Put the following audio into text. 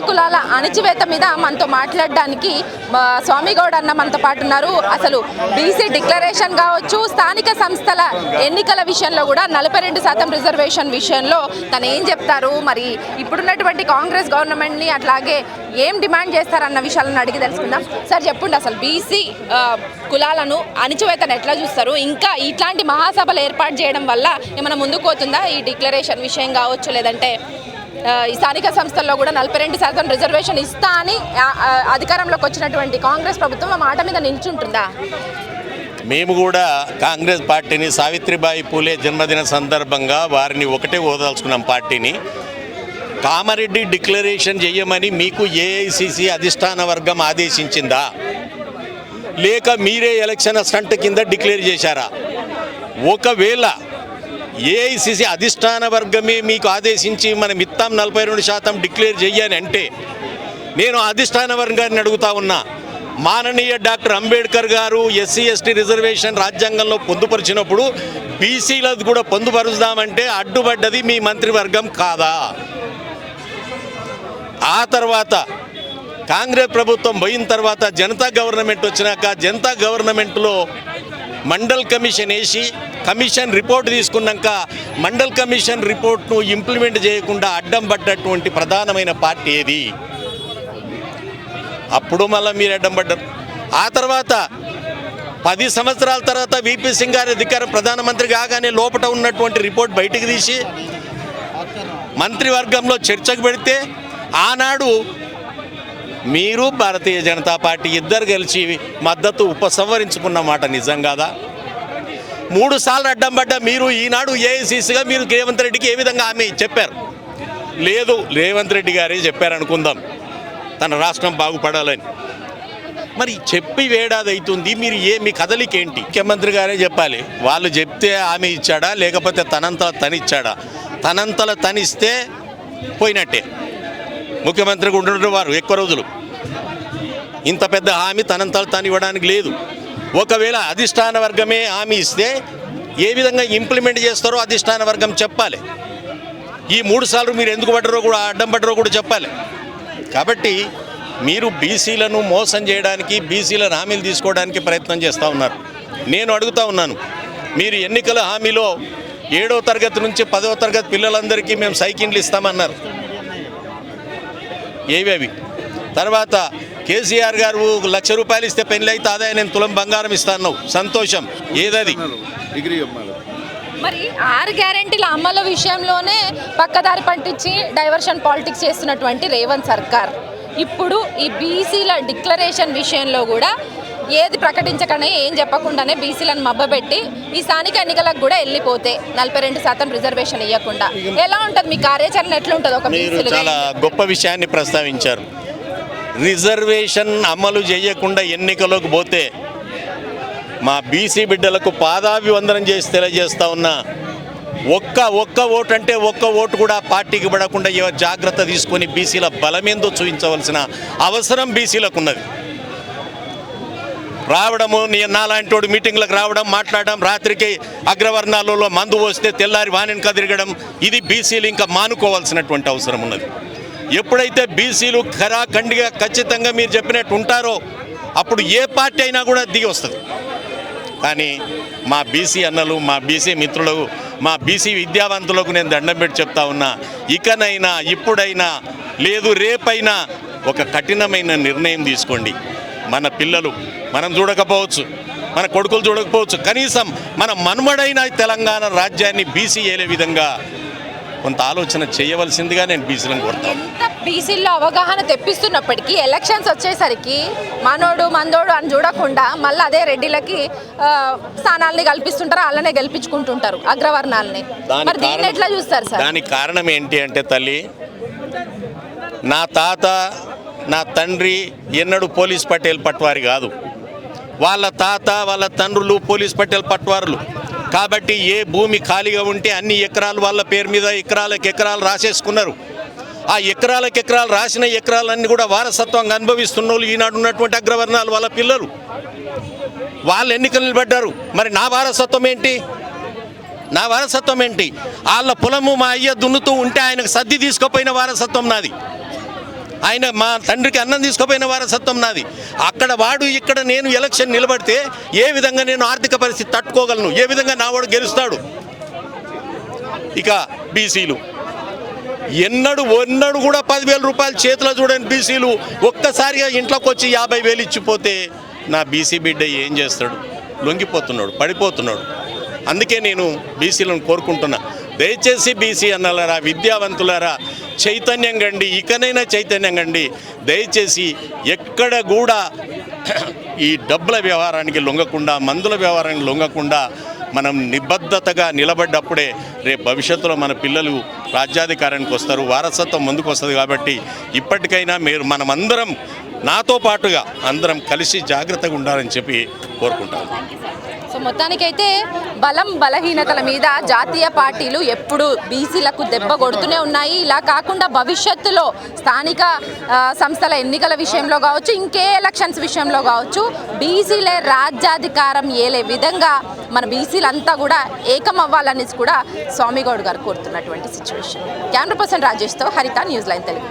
కులాల అణచివేత మీద మనతో మాట్లాడడానికి స్వామిగౌడ్ అన్న మనతో పాటు ఉన్నారు. అసలు బీసీ డిక్లరేషన్ కావచ్చు, స్థానిక సంస్థల ఎన్నికల విషయంలో కూడా 42% రిజర్వేషన్ విషయంలో తను ఏం చెప్తారు, మరి ఇప్పుడున్నటువంటి కాంగ్రెస్ గవర్నమెంట్ని అట్లాగే ఏం డిమాండ్ చేస్తారన్న విషయాలను అడిగి తెలుసుకుందాం. సార్ చెప్పండి, అసలు బీసీ కులాలను అణచివేతను ఎట్లా చూస్తారు? ఇంకా ఇట్లాంటి మహాసభలు ఏర్పాటు చేయడం వల్ల ఏమైనా ముందుకు పోతుందా ఈ డిక్లరేషన్ విషయం కావచ్చు, లేదంటే ఈ స్థానిక సంస్థల్లో కూడా 42% రిజర్వేషన్ ఇస్తా అని అధికారంలోకి వచ్చినటువంటి కాంగ్రెస్ ప్రభుత్వం ఆ మాట మీద నిల్చుంటుందా? మేము కూడా కాంగ్రెస్ పార్టీని సావిత్రిబాయి పూలే జన్మదిన సందర్భంగా వారిని ఒకటే ఓదాల్చుకున్నాం. పార్టీని కామారెడ్డి డిక్లరేషన్ చేయమని మీకు ఏఐసిసి అధిష్టాన వర్గం ఆదేశించిందా, లేక మీరే ఎలక్షన్ స్టంట్ కింద డిక్లేర్ చేశారా? ఒకవేళ ఏఐసిసి అధిష్టాన వర్గమే మీకు ఆదేశించి మనం ఇత్తాం 42% డిక్లేర్ చెయ్యని అంటే నేను అధిష్టాన వర్గాన్ని అడుగుతా ఉన్నా, మాననీయ డాక్టర్ అంబేద్కర్ గారు ఎస్సీ ఎస్టీ రిజర్వేషన్ రాజ్యాంగంలో పొందుపరిచినప్పుడు బీసీలది కూడా పొందుపరుస్తామంటే అడ్డుపడ్డది మీ మంత్రివర్గం కాదా? ఆ తర్వాత కాంగ్రెస్ ప్రభుత్వం పోయిన తర్వాత జనతా గవర్నమెంట్ వచ్చినాక జనతా గవర్నమెంట్లో మండల్ కమిషన్ వేసి కమిషన్ రిపోర్ట్ తీసుకున్నాక మండల్ కమిషన్ రిపోర్ట్ను ఇంప్లిమెంట్ చేయకుండా అడ్డం పడ్డటువంటి ప్రధానమైన పార్టీ ఏది? అప్పుడు మళ్ళీ మీరు అడ్డం పడ్డారు. ఆ తర్వాత 10 సంవత్సరాల తర్వాత విపి సింగ్ గారి అధికారం ప్రధానమంత్రి కాగానే లోపల ఉన్నటువంటి రిపోర్ట్ బయటికి తీసి మంత్రివర్గంలో చర్చకు పెడితే ఆనాడు మీరు భారతీయ జనతా పార్టీ ఇద్దరు కలిసి మద్దతు ఉపసంహరించుకున్న మాట నిజం కాదా? 3 సార్లు అడ్డం పడ్డ మీరు ఈనాడు ఏఐసిసిగా మీరు రేవంత్ రెడ్డికి ఏ విధంగా హామీ చెప్పారు? లేదు, రేవంత్ రెడ్డి గారే చెప్పారనుకుందాం తన రాష్ట్రం బాగుపడాలని. మరి చెప్పి ఏడాది అవుతుంది, మీరు మీ కదలికేంటి? ముఖ్యమంత్రి గారే చెప్పాలి. వాళ్ళు చెప్తే హామీ ఇచ్చాడా, లేకపోతే తనంతల తనిచ్చాడా? తనంతల తనిస్తే పోయినట్టే. ముఖ్యమంత్రికి ఉంటున్న వారు ఎక్కువ రోజులు ఇంత పెద్ద హామీ తనంతల తను ఇవ్వడానికి లేదు. ఒకవేళ అధిష్టాన వర్గమే హామీ ఇస్తే ఏ విధంగా ఇంప్లిమెంట్ చేస్తారో అధిష్టాన వర్గం చెప్పాలి. ఈ 3 సార్లు మీరు ఎందుకు పడ్డారో కూడా అడ్డం పడ్డారో కూడా చెప్పాలి. కాబట్టి మీరు బీసీలను మోసం చేయడానికి, బీసీలను హామీలు తీసుకోవడానికి ప్రయత్నం చేస్తూ ఉన్నారు. నేను అడుగుతూ ఉన్నాను, మీరు ఎన్నికల హామీలో 7వ తరగతి నుంచి 10వ తరగతి పిల్లలందరికీ మేము సైకిళ్ళు ఇస్తామన్నారు. ఏవేవి? తర్వాత కేసీఆర్ గారు 1,00,000 రూపాయలు ఇస్తే పెళ్ళి అయితే ఆదాయం నేను తులం బంగారం ఇస్తాను, సంతోషం. ఏదది? మరి 6 గ్యారెంటీల అమలు విషయంలోనే పక్కదారి పట్టించి డైవర్షన్ పాలిటిక్స్ చేస్తున్నటువంటి రేవంత్ సర్కార్ ఇప్పుడు ఈ బీసీల డిక్లరేషన్ విషయంలో కూడా ఏది ప్రకటించకనే ఏం చెప్పకుండానే బీసీలను మబ్బబెట్టి ఈ స్థానిక ఎన్నికలకు కూడా వెళ్ళిపోతే 42% రిజర్వేషన్ ఇవ్వకుండా ఎలా ఉంటుంది మీ కార్యాచరణ? ఎట్లుంటుంది? ఒక మీరు చాలా గొప్ప విషయాన్ని ప్రస్తావించారు. రిజర్వేషన్ అమలు చేయకుండా ఎన్నికలోకి పోతే మా బీసీ బిడ్డలకు పాదాభివందనం చేసి తెలియజేస్తా ఉన్నా, ఒక్క ఓటు అంటే ఒక్క ఓటు కూడా పార్టీకి పడకుండా జాగ్రత్త తీసుకొని బీసీల బలమేందో చూపించవలసిన అవసరం బీసీలకు ఉన్నది. రావడము, నాలాంటి మీటింగ్లకు రావడం, మాట్లాడడం, రాత్రికి అగ్రవర్ణాలలో మందు పోస్తే తెల్లారి వాణిని కదిరగడం, ఇది బీసీలు ఇంకా మానుకోవాల్సినటువంటి అవసరం ఉన్నది. ఎప్పుడైతే బీసీలు ఖరాఖండిగా ఖచ్చితంగా మీరు చెప్పినట్టు ఉంటారో అప్పుడు ఏ పార్టీ అయినా కూడా దిగి వస్తుంది. కానీ మా బీసీ అన్నలు, మా బీసీ మిత్రులు, మా బీసీ విద్యావంతులకు నేను దండం పెట్టి చెప్తా ఉన్నా, ఇకనైనా ఇప్పుడైనా లేదు రేపైనా ఒక కఠినమైన నిర్ణయం తీసుకోండి. మన పిల్లలు మనం చూడకపోవచ్చు, మన కొడుకులు చూడకపోవచ్చు, కనీసం మన మనుమడైన తెలంగాణ రాజ్యాన్ని బీసీ ఏలే విధంగా కొంత ఆలోచన చేయవలసిందిగా నేను బీసీలను కోరుతాను. బీసీల్లో అవగాహన తెప్పిస్తున్నప్పటికీ ఎలక్షన్స్ వచ్చేసరికి మనోడు మందోడు అని చూడకుండా మళ్ళీ అదే రెడ్డిలకి స్థానాలని కల్పిస్తుంటారు, అలానే గెలిపించుకుంటుంటారు అగ్రవర్ణాలని. మరి దీన్ని ఎట్లా చూస్తారు సార్? దానికి కారణం ఏంటి అంటే తల్లి, నా తాత నా తండ్రి ఎన్నడూ పోలీస్ పటేల్ పట్వారి కాదు. వాళ్ళ తాత వాళ్ళ తండ్రులు పోలీస్ పటేల్ పట్వారులు. కాబట్టి ఏ భూమి ఖాళీగా ఉంటే అన్ని ఎకరాలు వాళ్ళ పేరు మీద ఎకరాలకు ఎకరాలు రాసేసుకున్నారు. ఆ ఎకరాలకు ఎకరాలు రాసిన ఎకరాలన్నీ కూడా వారసత్వంగా అనుభవిస్తున్న వాళ్ళు ఈనాడు ఉన్నటువంటి అగ్రవర్ణాలు వాళ్ళ పిల్లలు. వాళ్ళు ఎన్నికలు నిలబడ్డారు. మరి నా వారసత్వం ఏంటి? నా వారసత్వం ఏంటి? వాళ్ళ పొలము మా అయ్య దున్నుతూ ఉంటే ఆయనకు సర్ది తీసుకుపోయిన వారసత్వం నాది. ఆయన మా తండ్రికి అన్నం తీసుకుపోయిన వారసత్వం నాది. అక్కడ వాడు ఇక్కడ నేను ఎలక్షన్ నిలబడితే ఏ విధంగా నేను ఆర్థిక పరిస్థితి తట్టుకోగలను, ఏ విధంగా నా వాడు గెలుస్తాడు. ఇక బీసీలు ఎన్నడు కూడా 10,000 రూపాయలు చేతిలో చూడని బీసీలు ఒక్కసారిగా ఇంట్లోకి వచ్చి 50,000 ఇచ్చిపోతే నా బీసీ బిడ్డ ఏం చేస్తాడు? లొంగిపోతున్నాడు, పడిపోతున్నాడు. అందుకే నేను బీసీలను కోరుకుంటున్నా, దయచేసి బీసీ అన్నలారా, విద్యావంతులారా, చైతన్యం కండి, ఇకనైనా చైతన్యం కండి. దయచేసి ఎక్కడ కూడా ఈ డబ్బుల వ్యవహారానికి లొంగకుండా, మందుల వ్యవహారానికి లొంగకుండా మనం నిబద్ధతగా నిలబడ్డప్పుడే రేపు భవిష్యత్తులో మన పిల్లలు రాజ్యాధికారానికి వస్తారు, వారసత్వం ముందుకు వస్తుంది. కాబట్టి ఇప్పటికైనా మనమందరం, నాతో పాటుగా అందరం కలిసి జాగ్రత్తగా ఉండాలని చెప్పి కోరుకుంటాను. సో మొత్తానికైతే బలం బలహీనతల మీద జాతీయ పార్టీలు ఎప్పుడు బీసీలకు దెబ్బ కొడుతూనే ఉన్నాయి. ఇలా కాకుండా భవిష్యత్తులో స్థానిక సంస్థల ఎన్నికల విషయంలో కావచ్చు, ఇంకే ఎలక్షన్స్ విషయంలో కావచ్చు, బీసీలే రాజ్యాధికారం ఏలే విధంగా మన బీసీలంతా కూడా ఏకం అవ్వాలని కూడా స్వామిగౌడ్ గారు కోరుతున్నటువంటి సిచ్యువేషన్. కెమెరా పర్సన్ రాజేష్తో హరిత, న్యూస్ లైన్ తెలుగు.